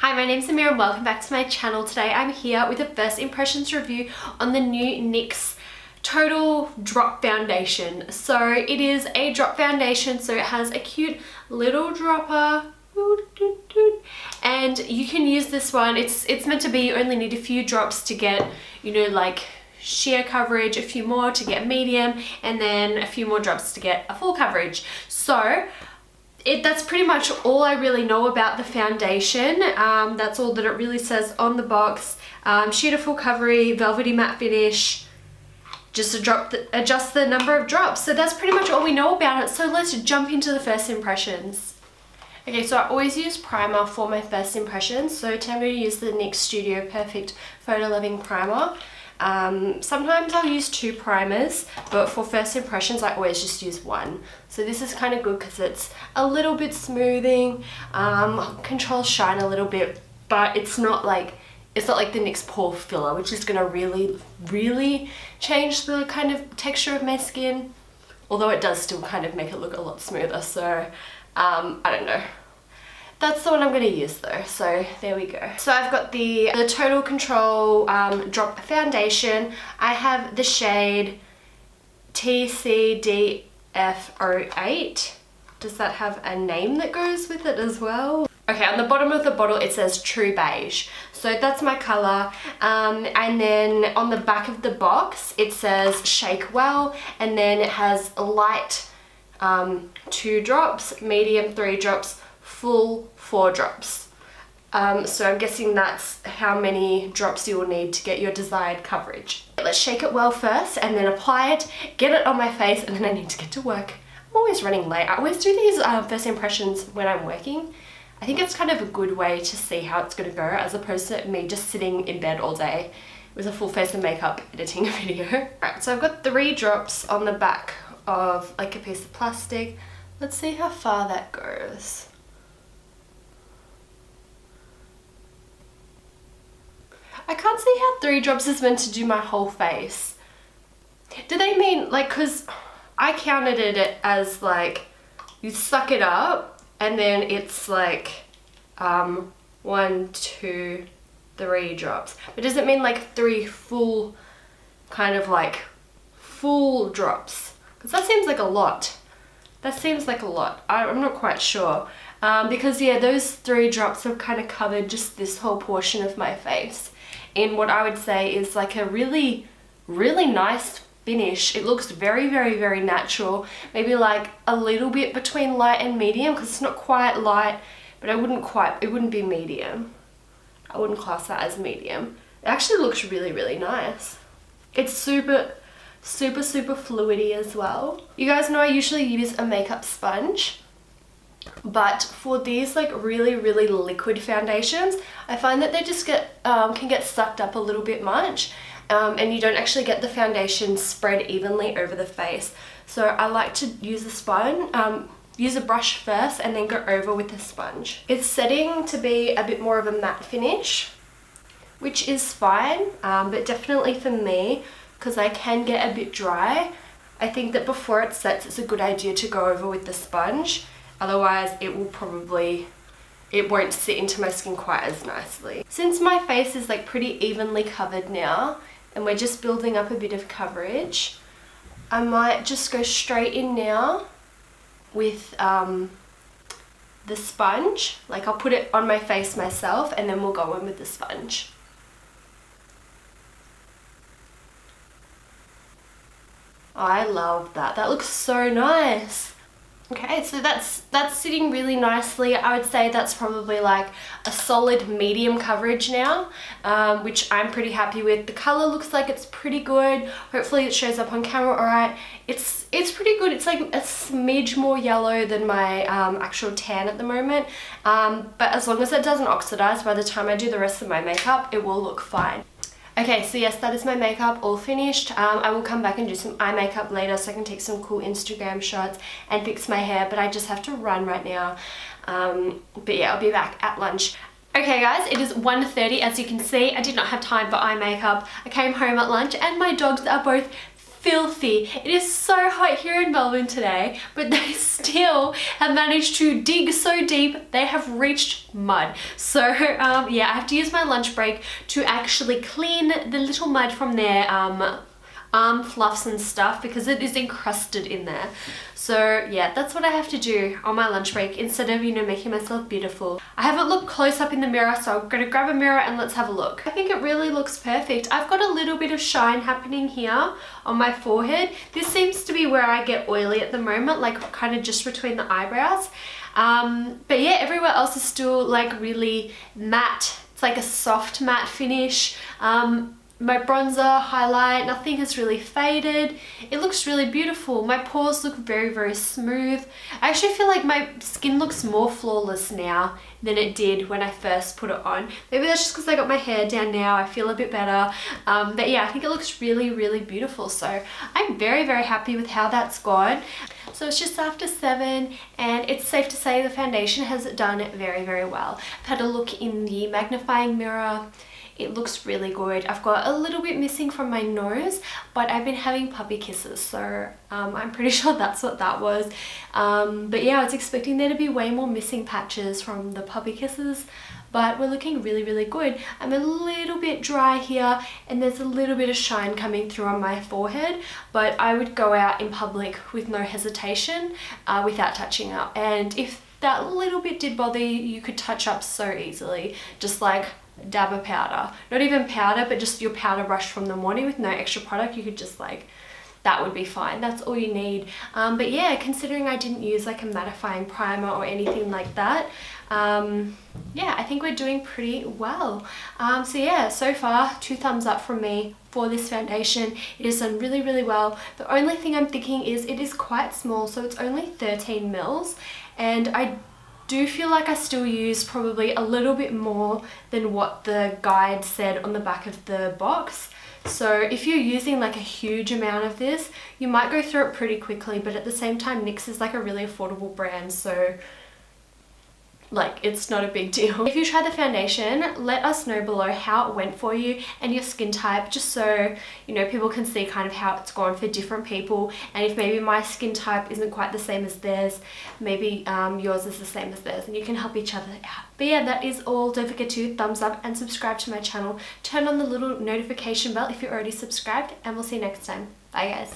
Hi, my name's Amira and welcome back to my channel. Today I'm here with a first impressions review on the new NYX Total Drop Foundation. So it is a drop foundation, so it has a cute little dropper. And you can use this one. It's meant to be you only need a few drops to get, you know, like sheer coverage, a few more to get medium, and then a few more drops to get a full coverage. So that's pretty much all I really know about the foundation. That's all that it really says on the box. Sheer to full coverage, velvety matte finish, just adjust the number of drops. So that's pretty much all we know about it. So let's jump into the first impressions. Okay, so I always use primer for my first impressions. So today I'm going to use the NYX Studio Perfect Photo Loving Primer. Sometimes I'll use two primers, but for first impressions I always just use one. So this is kind of good because it's a little bit smoothing, controls shine a little bit, but it's not like the NYX pore filler, which is going to really change the kind of texture of my skin, although it does still kind of make it look a lot smoother. So I don't know. That's the one I'm going to use though, so there we go. So I've got the Total Control Drop Foundation. I have the shade TCDF08. Does that have a name that goes with it as well? Okay, on the bottom of the bottle it says True Beige. So that's my colour. And then on the back of the box it says Shake Well, and then it has light 2 drops, medium 3 drops, full 4 drops. So I'm guessing that's how many drops you will need to get your desired coverage. Let's shake it well first and then apply it, get it on my face, and then I need to get to work. I'm always running late. I always do these first impressions when I'm working. I think it's kind of a good way to see how it's going to go as opposed to me just sitting in bed all day with a full face of makeup editing a video. Right, so I've got 3 drops on the back of like a piece of plastic. Let's see how far that goes. I can't see how 3 drops is meant to do my whole face. Do they mean like, cause I counted it as like you suck it up and then it's like 1, 2, 3 drops. But does it mean like 3 full kind of like full drops? Because that seems like a lot. That seems like a lot. I'm not quite sure. Because yeah, those 3 drops have kind of covered just this whole portion of my face in what I would say is like a really nice finish. It looks very natural. Maybe like a little bit between light and medium because it's not quite light, but it wouldn't be medium. I wouldn't class that as medium. It actually looks really nice. It's super fluidy as well. You guys know I usually use a makeup sponge, but for these like really liquid foundations, I find that they just can get sucked up a little bit much, and you don't actually get the foundation spread evenly over the face. So I like to use a sponge, use a brush first and then go over with the sponge. It's setting to be a bit more of a matte finish, which is fine, but definitely for me, because I can get a bit dry, I think that before it sets it's a good idea to go over with the sponge. Otherwise it won't sit into my skin quite as nicely. Since my face is like pretty evenly covered now and we're just building up a bit of coverage, I might just go straight in now with the sponge. Like I'll put it on my face myself and then we'll go in with the sponge. I love that. That looks so nice. Okay, so that's sitting really nicely. I would say that's probably like a solid medium coverage now, which I'm pretty happy with. The color looks like it's pretty good. Hopefully it shows up on camera all right. It's pretty good. It's like a smidge more yellow than my actual tan at the moment, but as long as it doesn't oxidize by the time I do the rest of my makeup, it will look fine. Okay, so yes, that is my makeup all finished. I will come back and do some eye makeup later so I can take some cool Instagram shots and fix my hair, but I just have to run right now. But yeah, I'll be back at lunch. Okay guys, it is 1:30. As you can see, I did not have time for eye makeup. I came home at lunch and my dogs are both filthy. It is so hot here in Melbourne today, but they still have managed to dig so deep they have reached mud. So yeah, I have to use my lunch break to actually clean the little mud from their arm fluffs and stuff because it is encrusted in there. So yeah, that's what I have to do on my lunch break instead of, you know, making myself beautiful. I haven't looked close up in the mirror, so I'm gonna grab a mirror and let's have a look. I think it really looks perfect. I've got a little bit of shine happening here on my forehead. This seems to be where I get oily at the moment, like kind of just between the eyebrows. But yeah, everywhere else is still like really matte. It's like a soft matte finish. My bronzer, highlight, nothing has really faded. It looks really beautiful. My pores look very, very smooth. I actually feel like my skin looks more flawless now than it did when I first put it on. Maybe that's just because I got my hair down now. I feel a bit better. But yeah, I think it looks really, really beautiful. So I'm very, very happy with how that's gone. So it's just after 7 and it's safe to say the foundation has done it very, very well. I've had a look in the magnifying mirror. It looks really good. I've got a little bit missing from my nose, but I've been having puppy kisses, so I'm pretty sure that's what that was. But yeah, I was expecting there to be way more missing patches from the puppy kisses, but we're looking really, really good. I'm a little bit dry here and there's a little bit of shine coming through on my forehead, but I would go out in public with no hesitation without touching up. And if that little bit did bother you, you could touch up so easily, just like dab of powder. Not even powder, but just your powder brush from the morning with no extra product. You could just like, that would be fine. That's all you need. But yeah, considering I didn't use like a mattifying primer or anything like that, yeah, I think we're doing pretty well. So yeah, so far 2 thumbs up from me for this foundation. It has done really, really well. The only thing I'm thinking is it is quite small, so it's only 13 mils, and I do feel like I still use probably a little bit more than what the guide said on the back of the box. So if you're using like a huge amount of this, you might go through it pretty quickly, but at the same time, NYX is like a really affordable brand, so like it's not a big deal. If you try the foundation, let us know below how it went for you and your skin type, just so you know people can see kind of how it's gone for different people, and if maybe my skin type isn't quite the same as theirs, maybe yours is the same as theirs, and you can help each other out. But yeah, that is all. Don't forget to thumbs up and subscribe to my channel. Turn on the little notification bell if you're already subscribed, and we'll see you next time. Bye guys.